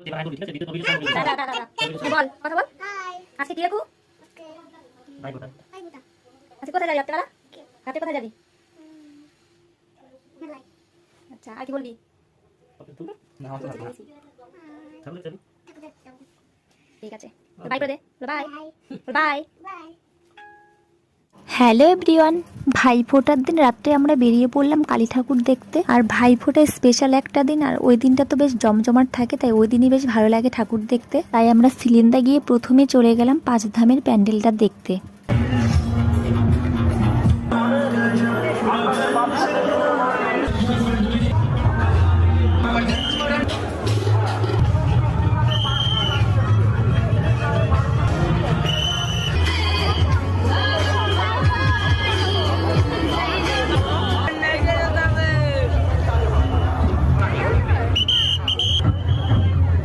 দাদা দাদা দাদা বল কথা বল। আজকে কি রাখু? আজকে কোথায় যাবি রাত্রেবেলা? রাতে কোথায় যাবি? আচ্ছা আর কি বলবি? ঠিক আছে বাই করে দে। Bye bye. হ্যালো এভরিওয়ান, ভাইফোঁটার দিন রাত্রে আমরা বেরিয়ে পড়লাম কালী ঠাকুর দেখতে। আর ভাইফোঁটা স্পেশাল একটা দিন, আর ওই দিনটা তো বেশ জমজমাট থাকে, তাই ওই দিনই বেশ ভালো লাগে ঠাকুর দেখতে। তাই আমরা সিলিন্দা গিয়ে প্রথমে চলে গেলাম 5 ধামের প্যান্ডেলটা দেখতে।